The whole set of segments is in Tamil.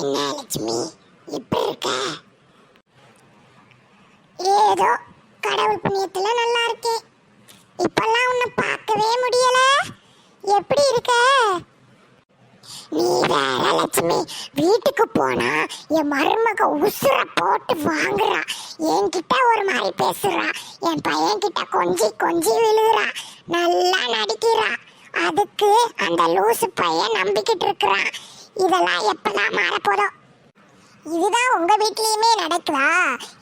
என்ன லட்சுமி எப்படி இருக்க? ஏதோ கடவுள் புண்ணியத்துல நல்லா இருக்கேன். இப்பெல்லாம் உன்னை பார்க்கவே முடியல. எப்படி இருக்க? நீ வேற லட்சுமி, வீட்டுக்கு போனா என் மருமக உசுர போட்டு வாங்குறா. என்கிட்ட ஒரு மாதிரி பேசுறா, என் பையன் கிட்ட கொஞ்சி கொஞ்சி விழுகிறா, நல்லா நடிக்கிறா. அதுக்கு அந்த லூசு பையன் நம்பிக்கிட்டு இருக்கிறான். இதெல்லாம் எப்பதான் மாறப்போதோ? இதுதான் உங்க வீட்லயுமே நடக்குதா?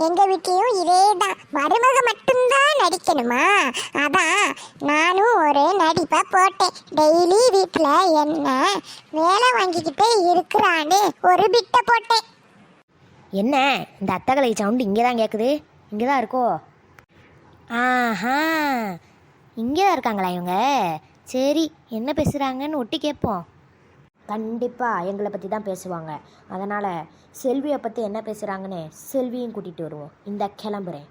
எங்க வீட்லயும் இதேதான். மருமக மட்டும்தான் நடிக்கணுமா? அதான் நானும் ஒரு நடிப்பை போட்டேன். டெய்லி வீட்டுல என்ன வேலை வாங்கிக்கிட்டே இருக்கிறான்னு ஒரு பிட்டை போட்டேன். என்ன இந்த அத்தகலை சவுண்டு இங்கே தான் கேட்குது? இங்கே தான் இருக்கோ? ஆஹா, இங்கே தான் இருக்காங்களா இவங்க? சரி, என்ன பேசுகிறாங்கன்னு ஒட்டி கேட்போம். கண்டிப்பாக எங்களை பற்றி தான் பேசுவாங்க. அதனால் செல்வியை பற்றி என்ன பேசுகிறாங்கன்னு செல்வியும் கூட்டிகிட்டு வருவோம். இந்த கிளம்புறேன்.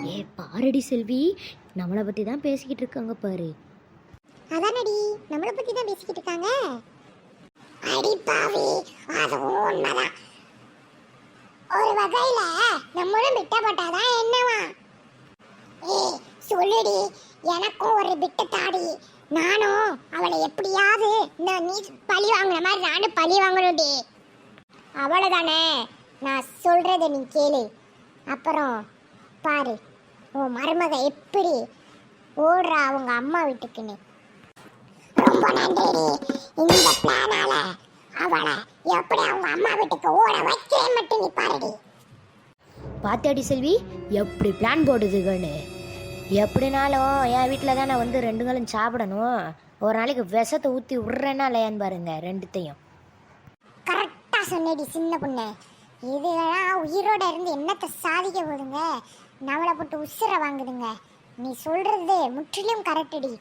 ஏ பாரடி செல்வி, நம்மளை பற்றி தான் பேசிக்கிட்டு இருக்காங்க பாரு. அதானடி, நம்மளை பற்றி தான் பேசிக்கிட்டு இருக்காங்க. அடி பாவி, அதுவும் உண்மைதான். ஒரு வகையில நம்மளும் பிட்ட போட்டாதான் என்னவா? ஏய் சொல்லுடி, எனக்கும் ஒரு பிட்ட தாடி. நானும் அவளை எப்படியாவது நீ பழி வாங்குற மாதிரி நானும் பழி வாங்கணும்டி. அவ்வளோதானே, நான் சொல்றத நீ கேளு. அப்புறம் பாரு உன் மருமக எப்படி ஓடுறா அவங்க அம்மா வீட்டுக்குன்னு. ரொம்ப நன்றி. இந்த பிளானால அவளை எப்படி அவங்க அம்மா வீட்டுக்கு ஓட வைக்கிறேன் மட்டும் நீ பாருடி. பாத்தியாடி செல்வி எப்படி பிளான் போடுதுகன்னு? எப்படினாலும் என் வீட்டில் தான் நான் வந்து 2 நாளும் சாப்பிடணும். ஒரு நாளைக்கு விஷத்தை ஊற்றி விட்றேன்னா இல்லையான்னு பாருங்க ரெண்டுத்தையும். கரெக்டாக சொன்னடி சின்ன பொண்ணு. இதெல்லாம் உயிரோட இருந்து என்னத்தை சாதிக்க போதுங்க? நம்மளை போட்டு உசுர வாங்குதுங்க. நீ சொல்றது முற்றிலும் கரெக்டடி.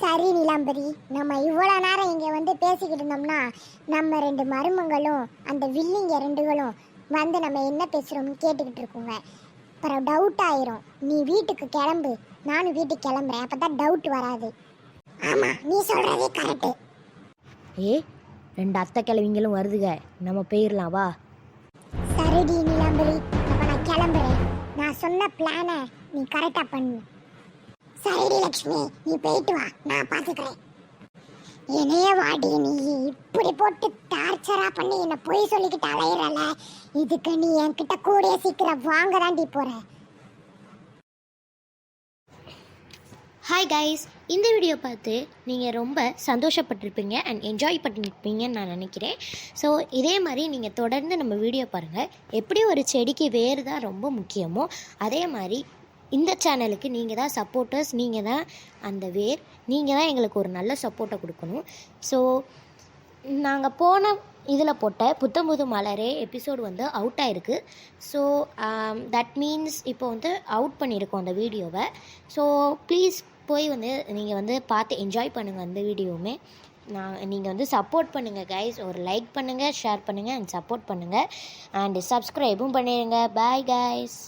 சரி நிலாம்பரி, நம்ம இவ்வளோ நேரம் இங்கே வந்து பேசிக்கிட்டு இருந்தோம்னா நம்ம 2 மருமங்களும் அந்த வில்லிங்க 2களும் வந்து நம்ம என்ன பேசுகிறோம்னு கேட்டுக்கிட்டு இருக்கோங்க. அப்புறம் டவுட் ஆயிரும். நீ வீட்டுக்கு கிளம்பு, நானும் வீட்டுக்கு கிளம்புறேன். அப்போ தான் டவுட் வராது. ஆமாம், நீ சொல்கிறதே கரெக்டு. ஏ 2 அத்தை கிழவிங்களும் வருதுங்க, நம்ம போயிடலாம் வா. சரிடி நிலாம்பரி, அப்போ நான் கிளம்புறேன். நான் சொன்ன பிளானை நீ கரெக்டாக பண்ணு. சரிடி லக்ஷ்மி, நீ போயிட்டு வா, நான் பார்த்துக்கிறேன். என்னைய வாடி, நீ இப்படி போட்டு டார்ச்சரா பண்ணி என்ன பொய் சொல்லிக்கிட்டு அலையிறல. இதுக்கு நீ என்கிட்ட கூடிய சீக்கிரம் வாங்க தாண்டி போற. ஹாய் கைஸ், இந்த வீடியோ பார்த்து நீங்கள் ரொம்ப சந்தோஷப்பட்டிருப்பீங்க அண்ட் என்ஜாய் பண்ணியிருப்பீங்கன்னு நான் நினைக்கிறேன். ஸோ இதே மாதிரி நீங்கள் தொடர்ந்து நம்ம வீடியோ பாருங்கள். எப்படி ஒரு செடிக்கு வேறு தான் ரொம்ப முக்கியமோ அதே மாதிரி இந்த சேனலுக்கு நீங்கள் தான் சப்போர்ட்டர்ஸ். நீங்கள் தான் அந்த வேர். நீங்கள் தான் எங்களுக்கு ஒரு நல்ல சப்போர்ட்டை கொடுக்கணும். ஸோ நாங்கள் போன இதில் போட்ட புத்தம் புது மலரே எபிசோடு வந்து அவுட் ஆகிருக்கு. ஸோ தட் மீன்ஸ் இப்போ வந்து அவுட் பண்ணியிருக்கோம் அந்த வீடியோவை. ஸோ ப்ளீஸ் போய் வந்து நீங்கள் வந்து பார்த்து என்ஜாய் பண்ணுங்கள் அந்த வீடியோவுமே. நீங்கள் வந்து சப்போர்ட் பண்ணுங்கள் கைஸ். ஒரு லைக் பண்ணுங்கள், ஷேர் பண்ணுங்கள் அண்ட் சப்போர்ட் பண்ணுங்கள் அண்ட் சப்ஸ்கிரைபும் பண்ணிடுங்க. Bye guys.